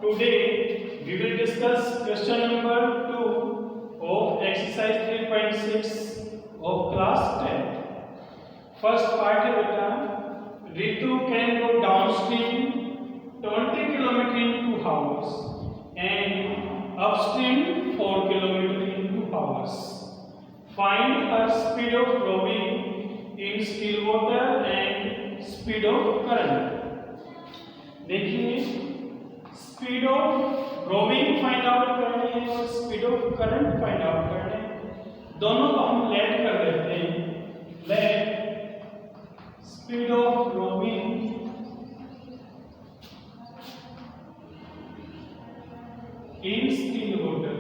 Today we will discuss question number 2 of exercise 3.6 of class 10. First part है बेटा, Ritu can go downstream 20 km in 2 hours and upstream 4 km in 2 hours. Find her speed of rowing in still water and speed of current. देखिए, speed of rowing find out करनी है और speed of current find out करना है। दोनों को हम let कर देते हैं। Let speed of rowing in still water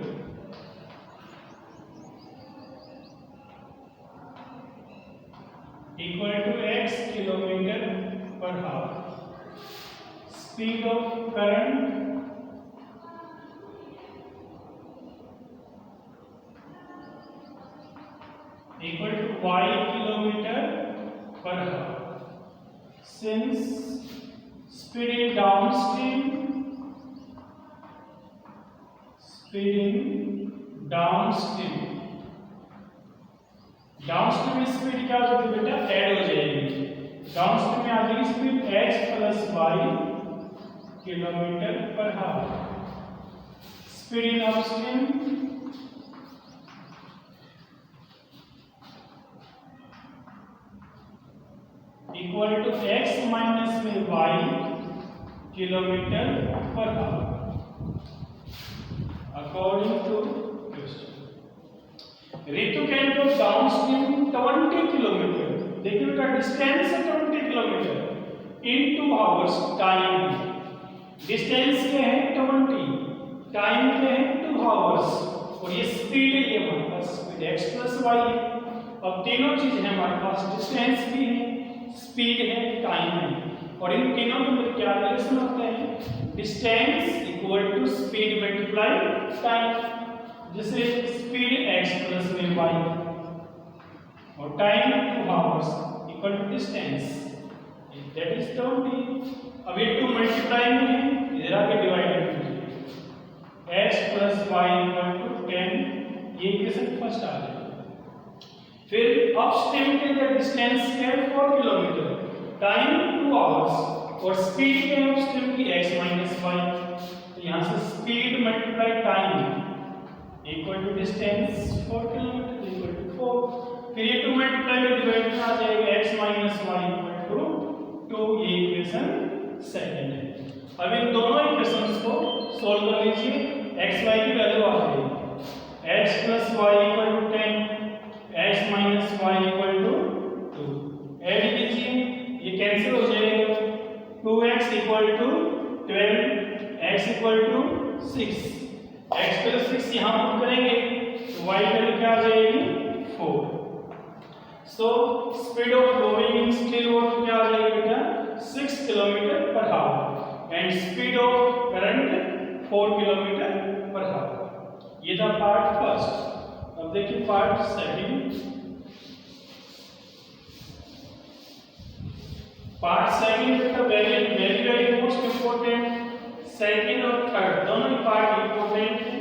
equal to x kilometre per hour. Speed of current equal to y kilometer per hour. Since speed in downstream speed क्या हो जाती है बेटा, ऐड हो जाएगी। डाउनस्ट्रीम में आ जाएगी speed h plus y kilometre per hour. Speed in upstream equal to x minus में y kilometre per hour according to question. Ritu can go downstream 20 kilometre. देखिए बेटा, डिस्टेंस है 20 kilometre in 2 hours. Time distance के हैं 20, time के हैं 2 hours और ये स्पीड है, ये हमारे पास स्पीड x प्लस वाई है। अब तीनों चीज है हमारे पास, डिस्टेंस भी है, स्पीड है, टाइम है, और इन तीनों में क्या रिलेशन होता है, distance equal to speed multiply time. जैसे स्पीड x प्लस में वाई और time 2 hours equal to distance that is 20। अब ये 2 मल्टीप्लाई में है, इधर आके डिवाइडेड कीजिए, x plus y equal to 10। ये इक्वेशन फर्स्ट आ जाएगा। फिर अपस्ट्रीम के लिए डिस्टेंस है 4 किलोमीटर, टाइम 2 आवर्स और स्पीड है अपस्ट्रीम की x माइनस वाई। तो यहाँ से speed multiply time equal to distance 4 kilometre equal to 4। फिर ये 2 मल्टीप्लाई में डिवाइड में आ जाएगा x minus y equal to 2। ये इक्वेशन सेकंड है। अब इन दोनों इक्वेशंस को सॉल्व कर लीजिए। x y की वैल्यू आ जाएगी x plus y equal to 10, x minus y equal to 2। Add कीजिए, ये कैंसिल हो जाएगा। 2x equal to 12, x equal to 6, x plus 6 यहाँ पुट करेंगे तो y वैल्यू क्या आ जाएगी 4। So speed of rowing in still water क्या आ जाएगी बेटा, 6 kilometre per hour and speed of current 4 kilometre per hour. ये था पार्ट फर्स्ट। अब देखिए पार्ट सेकंड। पार्ट सेकंड बेटा very very very most important. Second और थर्ड दोनों ही पार्ट इंपॉर्टेंट है।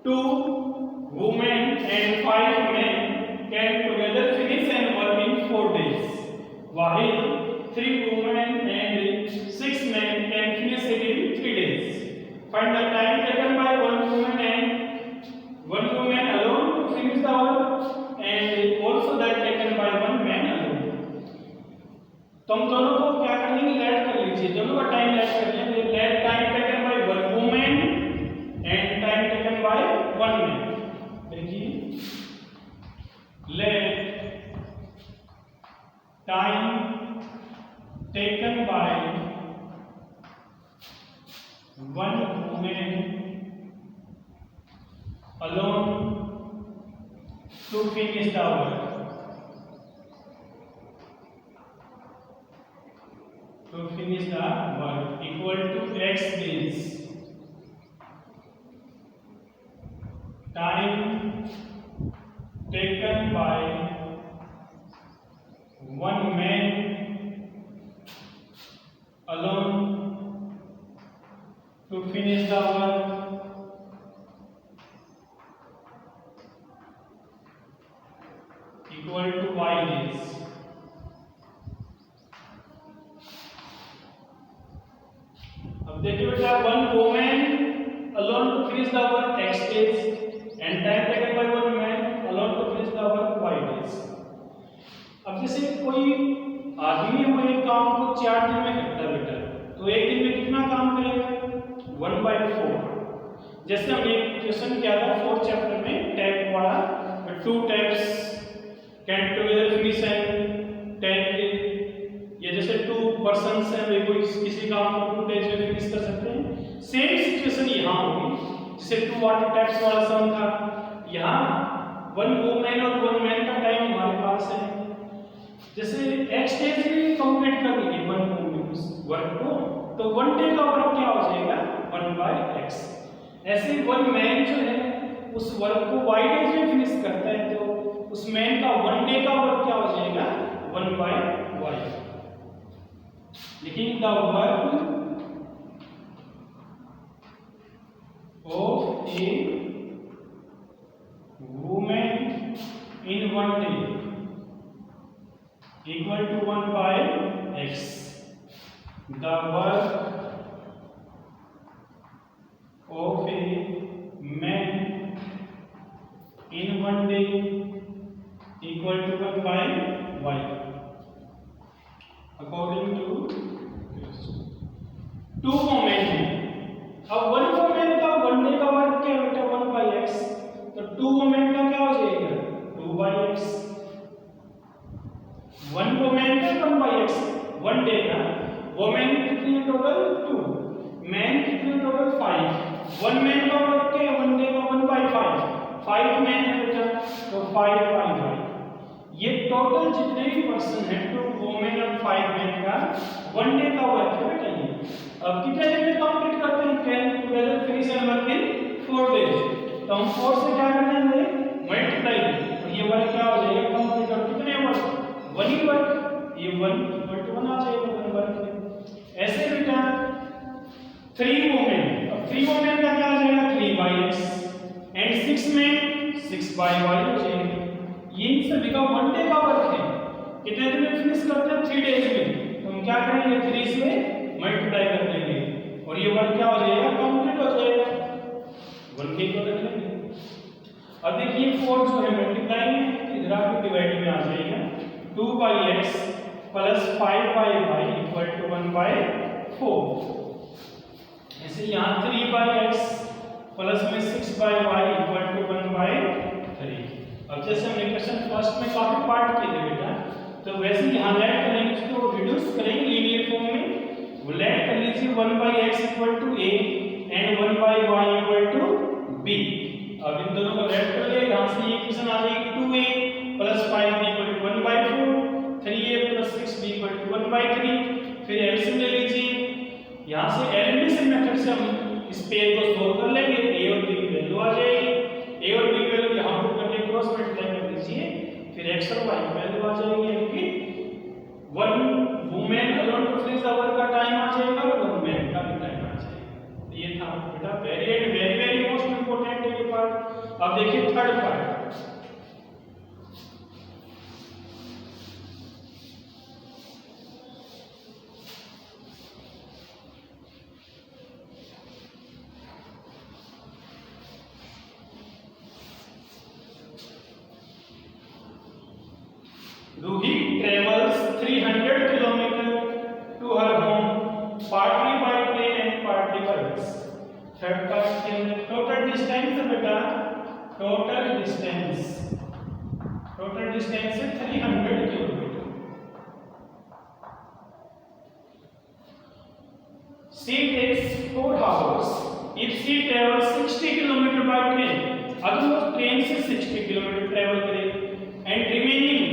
2 women and 5 men can together finish an work in 4 days, while 3 women and 6 men can finish it in 3 days. Find the time taken by one woman alone to finish the work and also that taken by one man alone. तुम दोनों को क्या करेंगे, late कर लीजिए, दोनों का time let कर लेंगे। Let time taken by one woman and time taken by one man. देखिए, let time taken by one woman alone to finish the work equal to x days. Time taken by one man alone to finish the work equal to y days. अब देखिए बेटा, one women alone to finish the work x days and time taken by one man alone to finish the work y days. अब जैसे कोई आदमी वो एक काम को 4 दिन में करता है बेटा, तो एक दिन में कितना काम करेगा? 1/4। जैसे हमने एक क्वेश्चन किया था 4th चैप्टर में टैग वाला, 2 tags can together finish and tag, या जैसे 2 पर्सन्स हैं वे कोई किसी काम को 2 डेज में फिनिश कर सकते हैं। सेम सिचुएशन यहाँ होगी, जैसे 2 वाटर टैप्स वाला सम था, यहाँ 1 वुमेन और 1 मैन का टाइम हमारे पास है। जैसे x डेज में कंप्लीट कर लेंगे 1 वुमेन वर्क को, तो 1 डे का वर्क क्या हो जाएगा? 1/x। ऐसे 1 मैन जो है उस वर्क को y डेज में फिनिश करता है, तो उस मैन का 1 डे का वर्क क्या हो जाएगा? 1/y। लेकिन the work of a woman in 1 day equal to 1/x. The work of a man in 1 day equal to 1/y according to 2 women है। अब 1 वुमेन का 1 डे का वर्क क्या बेटा? 1/x। तो 2 वुमेन का क्या हो जाएगा? 2/x। 1 वुमेन का 1/x 1 डे का। वुमेन कितनी है टोटल? 2। मैन कितने टोटल? 5। 1 मैन का वर्क क्या है 1 डे का? 1/5। 5 मैन है बेटा, तो 5/5। ये टोटल जितने भी पर्सन है 2 वुमेन और 5 मैन का 1 डे का वर्क है बेटा ये। अब कितने दिन में कंप्लीट करते हैं? Can together finish and work in 4 days. तो हम 4 से क्या करेंगे? मल्टीप्लाई, तो ये वर्क क्या हो जाएगा? कंप्लीट। और कितने वर्क? 1 ही वर्क, ये 1 इक्वल टू 1 आ जाएगा 1 वर्क। ऐसे बेटा 3 वुमेन, अब 3 वुमेन का क्या आ जाएगा? 3/x एंड 6 मैन 6/y हो जाएगा। ये इन सभी का 1 डे का वर्क है। कितने दिन में फिनिश करते हैं? 3 डेज में। तो हम क्या करेंगे? 3 से मल्टीप्लाई कर देंगे और ये वर्क क्या हो जाएगा? कंप्लीट हो जाएगा। 1 के को रख लेंगे। अब देखिए 4 जो है मल्टीप्लाई में, इधर आपको डिवाइड में आ जाएगा। 2/x plus 5/y equal to 1/4। ऐसे यहाँ 3/x प्लस में 6/y इक्वल टू 1/3। अब जैसे हमने क्वेश्चन फर्स्ट में काफी पार्ट किए थे बेटा, तो वैसे यहाँ लेट करेंगे, इसको रिड्यूस करेंगे लीनियर फॉर्म में। लेट कर लीजिए 1/x equal to a and 1/y equal to b। अब इन दोनों को लेट कर ले, यहाँ से ये इक्वेशन आ जाएगी 2a plus 5b equal to 1/4, 3a plus 6b equal to 1/3। फिर एलसीएम ले लीजिए, यहाँ से एलिमिनेशन मेथड से हम इस पेयर को सोल्व कर लेंगे। a और b की वैल्यू आ जाएगी, a और b की वैल्यू यहाँ पुट करके क्रॉस मल्टीप्लाई कर दीजिए, फिर x और y की वैल्यू आ जाएगी। यानी कि 1 women alone to finish the work का टाइम आ जाएगा और 1 मैन का भी टाइम आ जाएगा। तो ये था बेटा very and very very most important है ये पार्ट। अब देखिए third part. Ruhi travels 300 kilometer to her home, partly by train and partly by bus. Third part के अंदर total distance है बेटा, total distance है 300 kilometre. She takes 4 hours if she travels 60 kilometer by train। अगर वो train से 60 kilometre travel करे and remaining,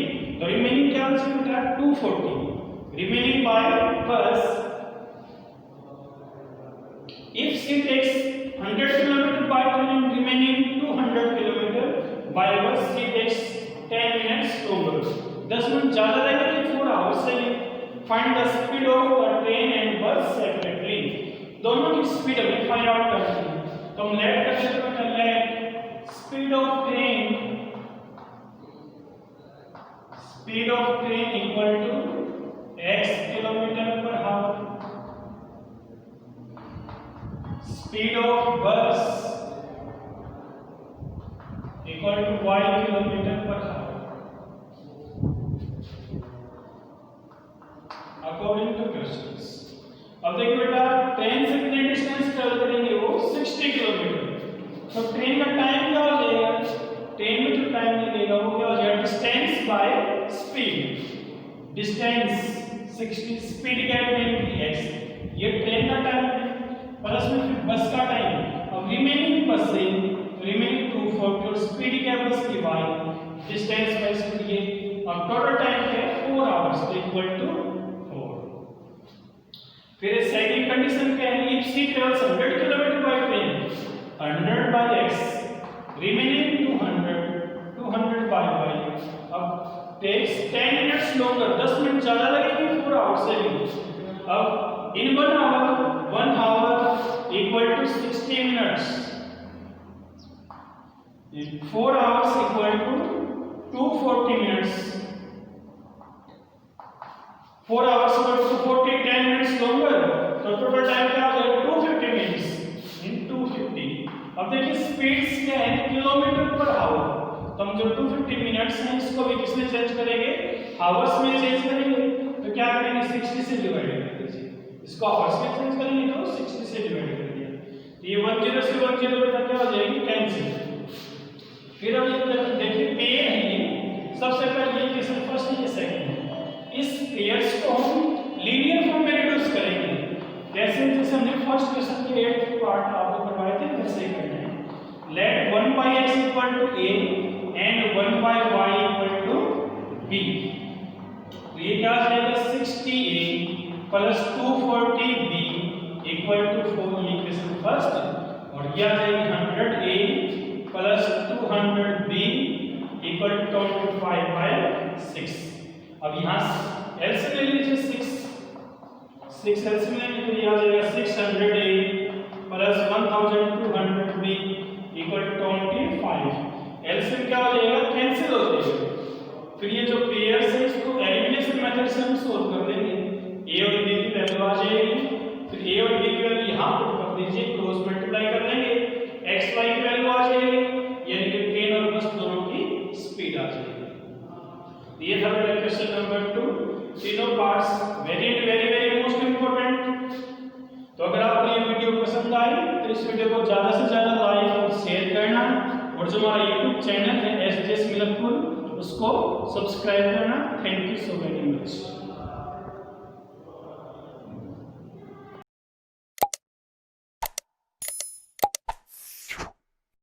तो रिमेनिंग क्या बचा बेटा? 240 remaining by bus. If she takes 100 kilometre by train and remaining 200 kilometre by bus, she takes 10 minutes longer. 10 minute ज्यादा लगेगा कि 4 आवर्स से find the speed of the train and bus separately. दोनों की स्पीड हमें तो हम लेट कर लेते हैं, let speed of train equal to x kilometre per hour, speed of bus equal to y kilometre per hour according two questions. अब देखिए बेटा, ट्रेन से कितने डिस्टेंस ट्रेवल करेंगे, वो 60 किलोमीटर। तो ट्रेन का टाइम क्या हो जाएगा, ट्रेन में जो टाइम लगेगा वो क्या हो जाएगा, distance by speed. Distance 60, speed क्या है ट्रेन की x, ये ट्रेन का टाइम है, प्लस में फिर बस का टाइम। अब रिमेनिंग बस से रिमेनिंग 240 और स्पीड क्या है बस की y, डिस्टेंस बाय स्पीड ये। अब टोटल टाइम क्या है 4 आवर्स इक्वल टू 4। फिर सेकंड कंडीशन क्या है, if she travels 100 kilometre by train, 100 by x remaining 200 by y, अब टेक्स 10 मिनट्स लॉन्गर, 10 मिनट ज्यादा लगेंगे 4 आवर्स से भी। अब इन 1 hour equal to 60 minutes, 4 hours equal to 240 minutes, 4 hours equal to 240, 10 minutes longer, तो टोटल टाइम क्या हो जाएगा 250 मिनट्स इन 250। अब देखिए स्पीड्स क्या है किलोमीटर पर आवर, तो हम जो 250 मिनट्स हैं इसको भी किसमें चेंज करेंगे, आवर्स में चेंज करेंगे। तो क्या करेंगे 60 से डिवाइड कर दीजिए, इसको आवर्स में चेंज करेंगे तो 60 से डिवाइड कर दिया, तो ये 10 से 10 बेटा क्या हो जाएगी कैंसिल। फिर अब ये देखिए पेयर है, ये सबसे पहले ये किसमें फर्स्ट है ये सेकंड है, इस पेयर्स को हम लीनियर फॉर्म में रिड्यूस करेंगे। जैसे हमने फर्स्ट क्वेश्चन के 8th पार्ट आपको करवाए थे वैसे ही करना है। Let 1/x equal to a and 1/y equal to b, तो ये क्या आ जाएगा 60a plus 240b equal to 4, ये क्वेश्चन फर्स्ट, और ये आ जाएगी 100a plus 200b equal to 25/6। अब यहाँ एलसीएम ले लीजिए 6 एलसीएम लेंगे तो ये आ जाएगा 600a plus 1200b equal to 25। LCM क्या हो जाएगा कैंसिल हो जाएगा। फिर ये जो पेयर्स है इसको एलिमिनेशन मेथड से हम सॉल्व कर देंगे, a और b की वैल्यू आ जाएगी, फिर a और b की वैल्यू यहाँ पुट कर दीजिए, क्रॉस मल्टीप्लाई कर लेंगे, x y की वैल्यू आ जाएगी, यानी कि ट्रेन और बस दोनों की स्पीड आ जाएगी। ये था बेटा क्वेश्चन नंबर 2, तीनों parts very very most important. तो अगर आपको ये वीडियो पसंद आई तो इस वीडियो को ज्यादा से ज्यादा लाइक और शेयर करना, और जो हमारा YouTube चैनल है SJS मिलनपुर उसको सब्सक्राइब करना। Thank you so very much.